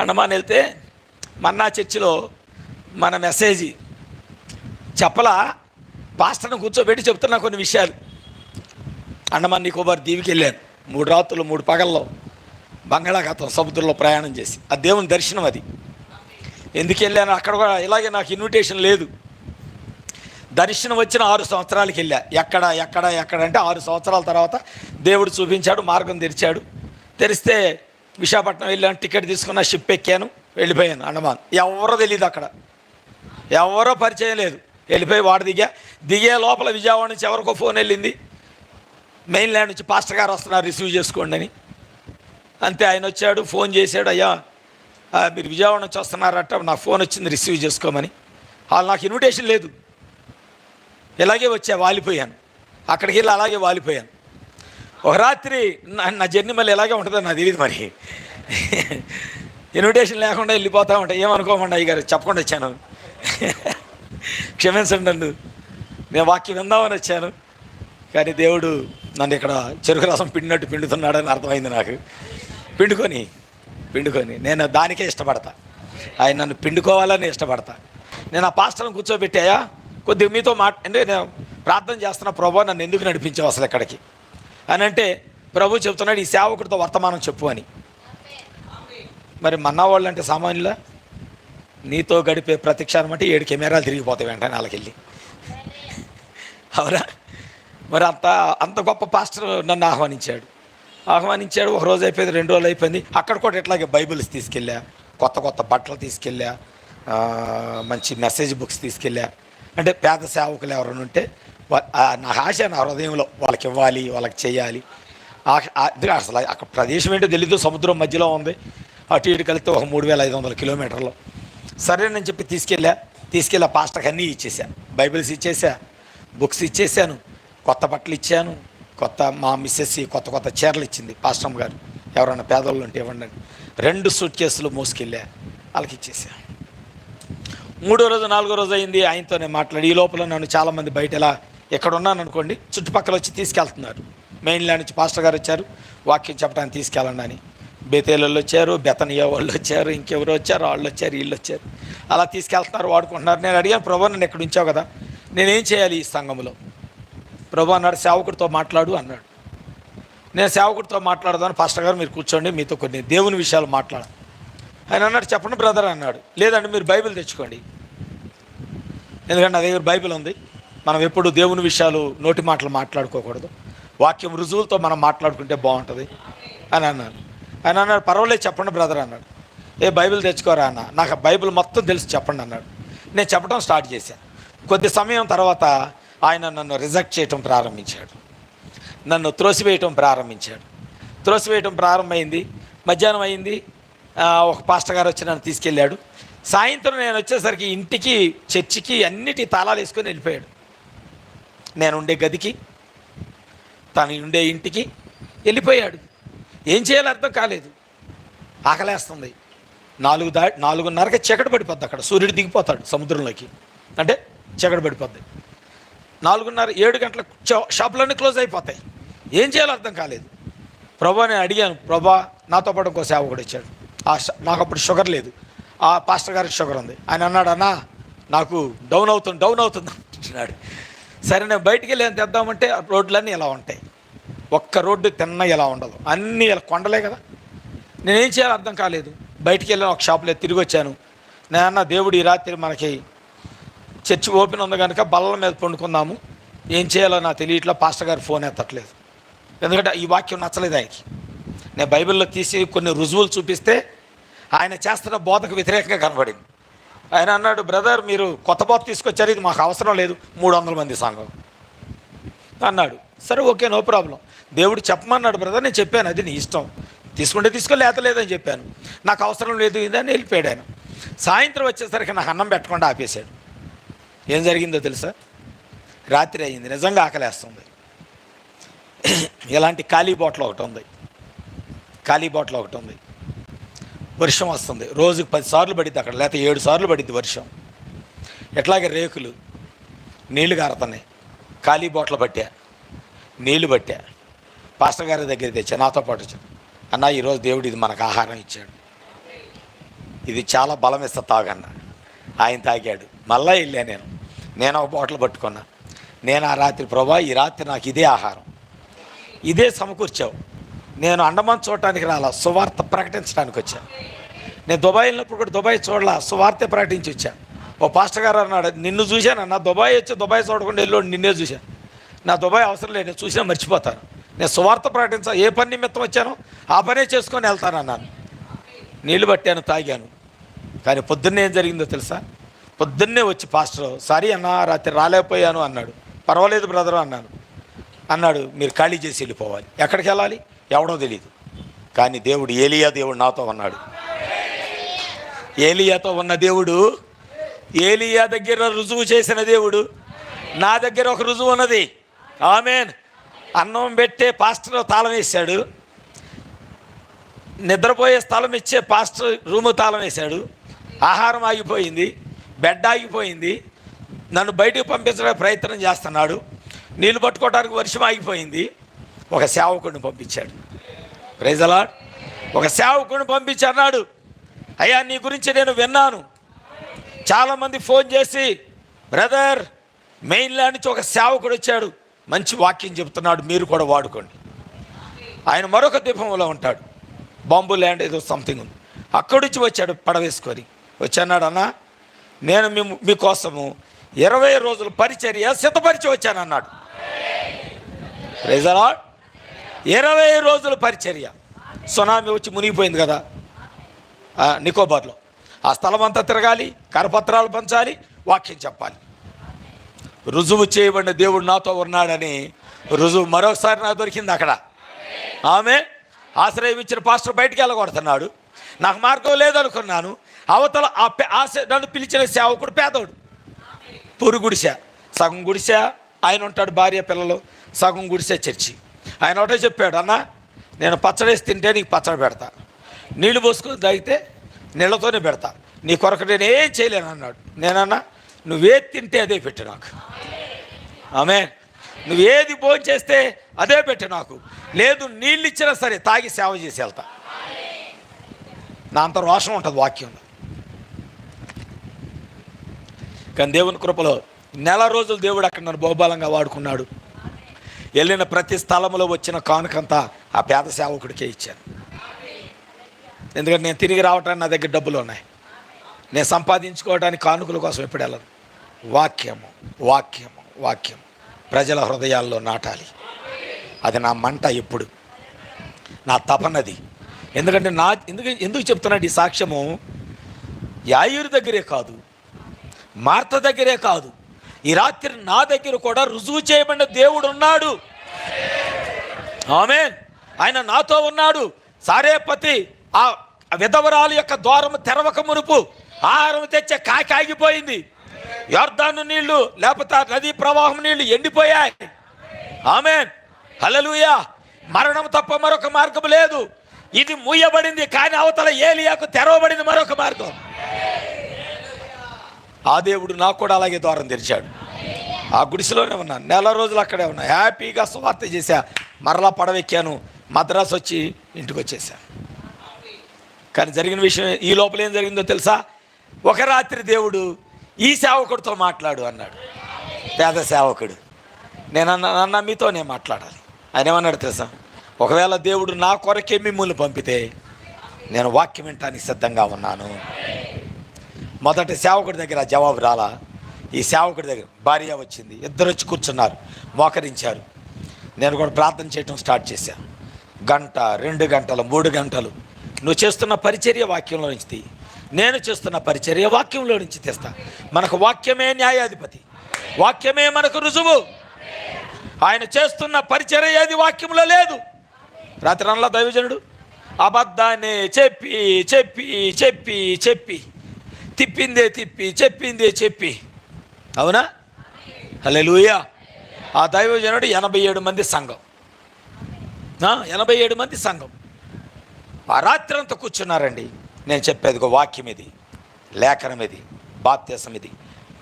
అండమాన్ వెళ్తే మన్నా చర్చిలో మన మెసేజ్ చెప్పలా, పాస్టర్ని కూర్చోబెట్టి చెప్తున్నా కొన్ని విషయాలు. అండమాన్ నికోబార్ దీవికి వెళ్ళాను. 3 రాత్రులు 3 పగల్లో బంగాళాఖాతం సముద్రంలో ప్రయాణం చేసి, ఆ దేవుని దర్శనం అది. ఎందుకు వెళ్ళాను అక్కడ కూడా ఇలాగే నాకు ఇన్విటేషన్ లేదు. దర్శనం వచ్చిన 6 సంవత్సరాలకి వెళ్ళా. ఎక్కడ అంటే 6 సంవత్సరాల తర్వాత దేవుడు చూపించాడు, మార్గం తెరిచాడు. తెరిస్తే విశాఖపట్నం వెళ్ళాను, టికెట్ తీసుకున్న, షిప్ ఎక్కాను, వెళ్ళిపోయాను అండమాన్. ఎవరో తెలియదు అక్కడ, ఎవరో పరిచయం లేదు. వెళ్ళిపోయి వాడు దిగే లోపల విజయవాడ నుంచి ఎవరికో ఫోన్ వెళ్ళింది, మెయిన్ ల్యాండ్ నుంచి పాస్టర్ గారు వస్తున్నారు రిసీవ్ చేసుకోండి అని. అంతే, ఆయన వచ్చాడు, ఫోన్ చేశాడు, అయ్యా మీరు విజయవాడ నుంచి వస్తున్నారట, నాకు ఫోన్ వచ్చింది రిసీవ్ చేసుకోమని. వాళ్ళు నాకు ఇన్విటేషన్ లేదు. ఇలాగే వాలిపోయాను, అక్కడికి వెళ్ళి అలాగే వాలిపోయాను. ఒక రాత్రి నా జర్నీ మళ్ళీ ఇలాగే ఉంటుందని నాకు తెలియదు. మరి ఇన్విటేషన్ లేకుండా వెళ్ళిపోతూ ఉంటాయి, ఏమనుకోమండి అయ్య గారు, చెప్పకుండా వచ్చాను, క్షమించండి నన్ను, నేను వాక్యం విందామని వచ్చాను. కానీ దేవుడు నన్ను ఇక్కడ చెరుకు రసం పిండినట్టు పిండుతున్నాడని అర్థమైంది నాకు. పిండుకొని నేను దానికే ఇష్టపడతా, ఆయన నన్ను పిండుకోవాలని ఇష్టపడతా. నేను ఆ పాస్టర్ని కూర్చోబెట్టాయా, కొద్దిగా మీతో అంటే నేను ప్రార్థన చేస్తున్న, ప్రభు నన్ను ఎందుకు నడిపించావు అసలు ఎక్కడికి అని అంటే, ప్రభు చెప్తున్నాడు ఈ సేవకుడితో వర్తమానం చెప్పు అని. మరి మన్నా వాళ్ళు అంటే సామాన్యుల, నీతో గడిపే ప్రతి క్షణం అంటే 7 కెమెరాలు తిరిగిపోతాయి వెంటనే వాళ్ళకెళ్ళి, అవునా? మరి అంత గొప్ప పాస్టర్ నన్ను ఆహ్వానించాడు. ఒక రోజు అయిపోయింది, 2 రోజులు అయిపోయింది. అక్కడ కూడా ఇట్లాగే బైబిల్స్ తీసుకెళ్ళా, కొత్త బట్టలు తీసుకెళ్ళా, మంచి మెసేజ్ బుక్స్ తీసుకెళ్ళా. అంటే పేద సేవకులు ఎవరైనా ఉంటే నా ఆశ, నా హృదయంలో వాళ్ళకి ఇవ్వాలి, వాళ్ళకి చేయాలి. అసలు అక్కడ ప్రదేశం ఏంటో తెలీదు, సముద్రం మధ్యలో ఉంది, అటు ఇటు కలిస్తే ఒక 3500 కిలోమీటర్లు. సరేనని చెప్పి తీసుకెళ్ళా పాస్టర్కి అన్నీ ఇచ్చేసా, బైబిల్స్ ఇచ్చేసా, బుక్స్ ఇచ్చేసాను, కొత్త బట్టలు ఇచ్చాను, మా మిస్సెస్ కొత్త చీరలు ఇచ్చింది పాస్టమ్ గారు, ఎవరైనా పేదోళ్ళు ఉంటే ఇవ్వండి. 2 సూట్ కేసులు మోసుకెళ్ళా, వాళ్ళకి ఇచ్చేసా. 3వ రోజు 4వ రోజు అయింది, ఆయనతోనే మాట్లాడి. ఈ లోపల నన్ను చాలామంది బయట ఇలా ఎక్కడ ఉన్నాను అనుకోండి, చుట్టుపక్కల వచ్చి తీసుకెళ్తున్నారు. మెయిన్ ల్యాండ్ నుంచి పాస్టర్ గారు వచ్చారు, వాక్యం చెప్పడానికి తీసుకెళ్ళండి అని. బేతేలలో వచ్చారు, బెతనియా వాళ్ళు వచ్చారు, ఇంకెవరు వచ్చారు, వాళ్ళు వచ్చారు, వీళ్ళు వచ్చారు, అలా తీసుకెళ్తున్నారు, వాడుకుంటున్నారు. నేను అడిగాను, ప్రభు నన్ను ఎక్కడ ఉంచావు కదా, నేనేం చేయాలి ఈ సంఘంలో? ప్రభు అన్నాడు, సేవకుడితో మాట్లాడు అన్నాడు. నేను సేవకుడితో మాట్లాడదాను. పాస్టర్ గారు మీరు కూర్చోండి, మీతో కొన్ని దేవుని విషయాలు మాట్లాడాలి. ఆయన అన్నాడు, చెప్పండి బ్రదర్ అన్నాడు. లేదండి మీరు బైబిల్ తెచ్చుకోండి, ఎందుకంటే నా దగ్గర బైబిల్ ఉంది, మనం ఎప్పుడు దేవుని విషయాలు నోటి మాటలు మాట్లాడుకోకూడదు, వాక్యం రుజువులతో మనం మాట్లాడుకుంటే బాగుంటుంది అని అన్నాను. ఆయన అన్నాడు, పర్వాలేదు చెప్పండి బ్రదర్ అన్నాడు. బైబిల్ తెచ్చుకోరా అన్న, నాకు బైబిల్ మొత్తం తెలిసి చెప్పండి అన్నాడు. నేను చెప్పడం స్టార్ట్ చేశాను. కొద్ది సమయం తర్వాత ఆయన నన్ను రిజెక్ట్ చేయటం ప్రారంభించాడు, నన్ను త్రోసివేయటం ప్రారంభమైంది. మధ్యాహ్నం అయింది, ఒక పాస్టర్ గారు వచ్చి నన్ను తీసుకెళ్ళాడు. సాయంత్రం నేను వచ్చేసరికి ఇంటికి, చర్చికి అన్నిటి తాళాలు వేసుకొని వెళ్ళిపోయాడు. నేను ఉండే గదికి, తను ఉండే ఇంటికి వెళ్ళిపోయాడు. ఏం చేయాలో అర్థం కాలేదు. ఆకలేస్తుంది. 4:30కి చీకటి పడిపోద్ది, అక్కడ సూర్యుడు దిగిపోతాడు సముద్రంలోకి, అంటే చీకటి పడిపోద్ది. 4:30, 7 గంటలకు షాపులన్నీ క్లోజ్ అయిపోతాయి. ఏం చేయాలో అర్థం కాలేదు. ప్రభా నేను అడిగాను, ప్రభా నాతో పాటు ఇంకో సేవకుడు వచ్చాడు. నాకు అప్పుడు షుగర్ లేదు, ఆ పాస్టర్ గారికి షుగర్ ఉంది. ఆయన అన్నాడు, అన్నా నాకు డౌన్ అవుతుంది అంటున్నాడు. సరే నేను బయటికి వెళ్ళి ఏం తెద్దామంటే రోడ్లన్నీ ఇలా ఉంటాయి, ఒక్క రోడ్డు తిన్న ఇలా ఉండదు, అన్నీ ఇలా కొండలే కదా. నేనేం చేయాలో అర్థం కాలేదు. బయటికి వెళ్ళి ఒక షాపులో తిరిగి వచ్చాను. నేను అన్న, దేవుడు ఈ రాత్రి మనకి చర్చి ఓపెన్ ఉంది కనుక బల్లల మీద పండుకుందాము, ఏం చేయాలో నాకు తెలియట్లా. పాస్టర్ గారు ఫోన్ ఎత్తట్లేదు, ఎందుకంటే ఈ వాక్యం నచ్చలేదు ఆయనకి. నేను బైబిల్లో తీసి కొన్ని రుజువులు చూపిస్తే ఆయన చేస్తున్న బోధకు వ్యతిరేకంగా కనబడింది. ఆయన అన్నాడు, బ్రదర్ మీరు కొత్త బోధ తీసుకొచ్చారు, ఇది మాకు అవసరం లేదు, 300 మంది సంఘం అన్నాడు. సరే ఓకే, నో ప్రాబ్లం, దేవుడు చెప్పమన్నాడు బ్రదర్, నేను చెప్పాను, అది నీ ఇష్టం, తీసుకుంటే తీసుకో, లేదని చెప్పాను, నాకు అవసరం లేదు ఇదని వెళ్ళిపోయాడు ఆయన. సాయంత్రం వచ్చేసరికి నాకు అన్నం పెట్టకుండా ఆపేశాడు. ఏం జరిగిందో తెలుసా? రాత్రి అయింది, నిజంగా ఆకలేస్తుంది. ఇలాంటి ఖాళీ బాటిల్ ఒకటి ఉంది, వర్షం వస్తుంది, రోజుకు 10 సార్లు పడిద్ది అక్కడ, లేకపోతే 7 సార్లు పడిద్ది వర్షం. ఎట్లాగే రేకులు, నీళ్లు కారుతున్నాయి, ఖాళీ బాటిల్ పట్టా, నీళ్లు పట్టా, పాస్టర్ గారి దగ్గర తెచ్చా, నాతో పాటు వచ్చాను. అన్న ఈరోజు దేవుడు ఇది మనకు ఆహారం ఇచ్చాడు, ఇది చాలా బలం ఇస్తా తాగన్న. ఆయన తాగాడు. మళ్ళీ వెళ్ళా నేను ఒక బాటిల్ పట్టుకున్నా. నేను ఆ రాత్రి, ప్రభా ఈ రాత్రి నాకు ఇదే ఆహారం, ఇదే సమకూర్చావు. నేను అండమాన్ చూడటానికి రాలా, సువార్త ప్రకటించడానికి వచ్చాను. నేను దుబాయ్ వెళ్ళినప్పుడు కూడా దుబాయ్ చూడలా, సువార్తే ప్రకటించి వచ్చాను. ఓ పాస్టర్ గారు అన్నాడు, నిన్ను చూశాను, దుబాయ్ వచ్చి దుబాయ్ చూడకుండా వెళ్ళాడు, నిన్నే చూశాను. నా దుబాయ్ అవసరం లేదు, నేను చూసినా మర్చిపోతాను. నేను సువార్త ప్రకటించాను, ఏ పని నిమిత్తం వచ్చానో ఆ పనే చేసుకొని వెళ్తాను అన్నాను. నీళ్ళు పట్టాను, తాగాను. కానీ పొద్దున్నే ఏం జరిగిందో తెలుసా? పొద్దున్నే వచ్చి పాస్టర్, సారీ అన్న రాత్రి రాలేకపోయాను అన్నాడు. పర్వాలేదు బ్రదరు అన్నాడు, మీరు ఖాళీ చేసి వెళ్ళిపోవాలి. ఎక్కడికి వెళ్ళాలి ఎవడో తెలియదు. కానీ దేవుడు, ఏలియా దేవుడు నాతో ఉన్నాడు. ఏలియాతో ఉన్న దేవుడు, ఏలియా దగ్గర రుజువు చేసిన దేవుడు నా దగ్గర ఒక రుజువు ఉన్నది. ఆమేన్. అన్నం పెట్టే పాస్టర్ తాళం వేశాడు, నిద్రపోయే స్థలం ఇచ్చే పాస్టర్ రూము తాళం వేశాడు. ఆహారం ఆగిపోయింది, బెడ్ ఆగిపోయింది, నన్ను బయటకు పంపించడానికి ప్రయత్నం చేస్తున్నాడు. నీళ్ళు పట్టుకోవడానికి వర్షం ఆగిపోయింది. ఒక సేవకుడిని పంపించాడు. Praise the Lord. ఒక సేవకుడిని పంపించి అన్నాడు, అయ్యా నీ గురించి నేను విన్నాను, చాలామంది ఫోన్ చేసి, బ్రదర్ మెయిన్లాండ్ నుంచి ఒక సేవకుడు వచ్చాడు, మంచి వాక్యం చెబుతున్నాడు, మీరు కూడా వాడుకోండి. ఆయన మరొక ద్వీపంలో ఉంటాడు, బాంబు ల్యాండ్ ఏదో సంథింగ్ ఉంది, అక్కడి నుంచి వచ్చాడు పడవేసుకొని. వచ్చి అన్నాడు, అన్న నేను మీకోసము 20 రోజులు పరిచర్య సిద్ధపరిచి వచ్చాను అన్నాడు. Praise the lord. 20 రోజులు పరిచర్య. సునామీ వచ్చి మునిగిపోయింది కదా నికోబార్లో. ఆ స్థలం అంతా తిరగాలి, కరపత్రాలు పంచాలి, వాక్యం చెప్పాలి. రుజువు చేయబడిన దేవుడు నాతో ఉన్నాడని రుజువు మరొకసారి నాకు దొరికింది అక్కడ. ఆమె ఆశ్రయం ఇచ్చిన పాస్టర్ బయటికి వెళ్ళగొడుతున్నాడు. నాకు మార్గం లేదనుకున్నాను. అవతల నన్ను పిలిచిన సేవకుడు పేదోడు, పూరు గుడిసె, సగం గుడిసె ఆయన ఉంటాడు, భార్య పిల్లలు, సగం గుడిసె చర్చి. ఆయన ఒకటే చెప్పాడు, అన్న నేను పచ్చడేసి తింటే నీకు పచ్చడి పెడతా, నీళ్లు పోసుకొని తాగితే నీళ్లతోనే పెడతా, నీ కొరకు నేను ఏం చేయలేను అన్నాడు. నేనన్నా నువ్వేది తింటే అదే పెట్టు నాకు. ఆమె నువ్వేది భోజనం చేస్తే అదే పెట్టు నాకు. లేదు నీళ్ళు ఇచ్చినా సరే తాగి సేవ చేసి వెళ్తా. నా అంత రోషం ఉంటుంది వాక్యంలో. కానీ దేవుని కృపలో 4 రోజులు దేవుడు అక్కడ నన్ను బహుబలంగా వాడుకున్నాడు. వెళ్ళిన ప్రతి స్థలంలో వచ్చిన కానుకంతా ఆ పేద సేవకుడికే ఇచ్చాను. ఎందుకంటే నేను తిరిగి రావటానికి నా దగ్గర డబ్బులు ఉన్నాయి. నేను సంపాదించుకోవడానికి కానుకల కోసం ఎప్పుడు వెళ్ళను. వాక్యము వాక్యము వాక్యం ప్రజల హృదయాల్లో నాటాలి. అది నా మంట, ఎప్పుడు నా తపనది. ఎందుకంటే ఎందుకు చెప్తున్నాడు ఈ సాక్ష్యము? యాయూరు దగ్గరే కాదు, మార్త దగ్గరే కాదు, ఈ రాత్రి నా దగ్గర కూడా రుజువు చేయబడిన దేవుడు ఉన్నాడు. ఆమేన్. ఆయన నాతో ఉన్నాడు. సారేపతి ఆ విధవరాలు యొక్క ద్వారము తెరవక మునుపు ఆహారం తెచ్చే కాకి ఆగిపోయింది. యొర్దాను నీళ్లు లేకపోతే నదీ ప్రవాహం నీళ్లు ఎండిపోయాయి. ఆమేన్. హల్లెలూయా. మరణం తప్ప మరొక మార్గం లేదు. ఇది మూయబడింది, కానీ అవతల ఏలియాకు తెరవబడింది మరొక మార్గం. ఆ దేవుడు నాకు కూడా అలాగే ద్వారం తెరిచాడు. ఆ గుడిసెలోనే ఉన్నాను, 4 రోజులు అక్కడే ఉన్నా, హ్యాపీగా సువార్త చేశా. మరలా పడవెక్కాను, మద్రాసు వచ్చి ఇంటికి వచ్చేసాను. కానీ జరిగిన విషయం, ఈ లోపల ఏం జరిగిందో తెలుసా? ఒక రాత్రి దేవుడు ఈ సేవకుడితో మాట్లాడు అన్నాడు. పేద సేవకుడు. నేనన్నా మీతోనే మాట్లాడాలి. ఆయన ఏమన్నాడు తెలుసా? ఒకవేళ దేవుడు నా కొరకే మిమ్మల్ని పంపితే నేను వాక్యం వినటానికి సిద్ధంగా ఉన్నాను. మొదటి సేవకుడి దగ్గర జవాబు రాలా. ఈ సేవకుడి దగ్గర భార్య వచ్చింది, ఇద్దరు వచ్చి కూర్చున్నారు, మోకరించారు. నేను కూడా ప్రార్థన చేయటం స్టార్ట్ చేశాను. 1 గంట, 2 గంటలు, 3 గంటలు. నువ్వు చేస్తున్న పరిచర్య వాక్యంలో నుంచి తీ, నేను చేస్తున్న పరిచర్య వాక్యంలో నుంచి తెస్తా. మనకు వాక్యమే న్యాయాధిపతి, వాక్యమే మనకు రుజువు. ఆయన చేస్తున్న పరిచర్య ఏది వాక్యంలో లేదు. రాత్రి అనలా దైవజనుడు, అబద్ధాన్ని చెప్పి చెప్పి చెప్పి చెప్పి తిప్పిందే తిప్పి చెప్పిందే చెప్పి. అవునా? హల్లెలూయా. ఆ దైవజనుడు 87 మంది సంఘం, 87 మంది సంఘం ఆ రాత్రి అంతా కూర్చున్నారండి. నేను చెప్పేది ఒక వాక్యం ఇది, లేఖనం ఇది, బాప్తిసం ఇది,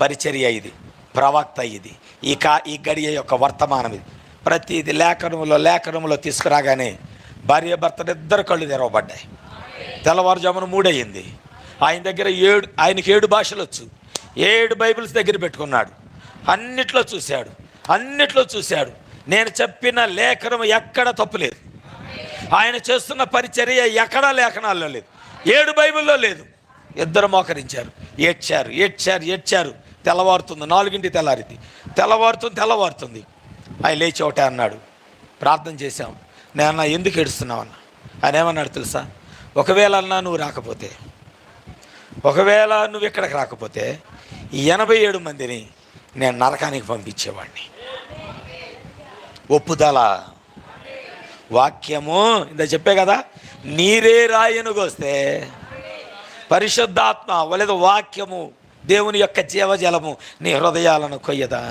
పరిచర్య ఇది, ప్రవక్త ఇది, ఈ గడియ యొక్క వర్తమానం ఇది. ప్రతిది లేఖనంలో తీసుకురాగానే భార్య భర్తలు 2 కళ్ళు తెరవబడ్డాయి. తెల్లవారుజామున 3 అయింది. ఆయనకి 7 భాషలు వచ్చు, 7 బైబిల్స్ దగ్గర పెట్టుకున్నాడు. అన్నిట్లో చూశాడు. నేను చెప్పిన లేఖనం ఎక్కడ తప్పులేదు. ఆయన చేస్తున్న పరిచర్య ఎక్కడా లేఖనాల్లో లేదు, 7 బైబిల్లో లేదు. ఇద్దరు మోకరించారు, ఏడ్చారు. తెల్లవారుతుంది, 4ంటికి తెల్లవారుతుంది. ఆయన లేచి ఒకటే అన్నాడు, ప్రార్థన చేశాం. నేను ఎందుకు ఏడుస్తున్నావు అన్న. ఆయన ఏమన్నాడు తెలుసా? ఒకవేళ అన్నా నువ్వు రాకపోతే, ఒకవేళ నువ్వు ఇక్కడికి రాకపోతే ఈ 87 మందిని నేను నరకానికి పంపించేవాడిని. ఒప్పుదల, వాక్యము ఇంత చెప్పే కదా, నీరే రాయనుగొస్తే పరిశుద్ధాత్మ లేదా వాక్యము దేవుని యొక్క జీవజలము నీ హృదయాలను కొయ్యదా.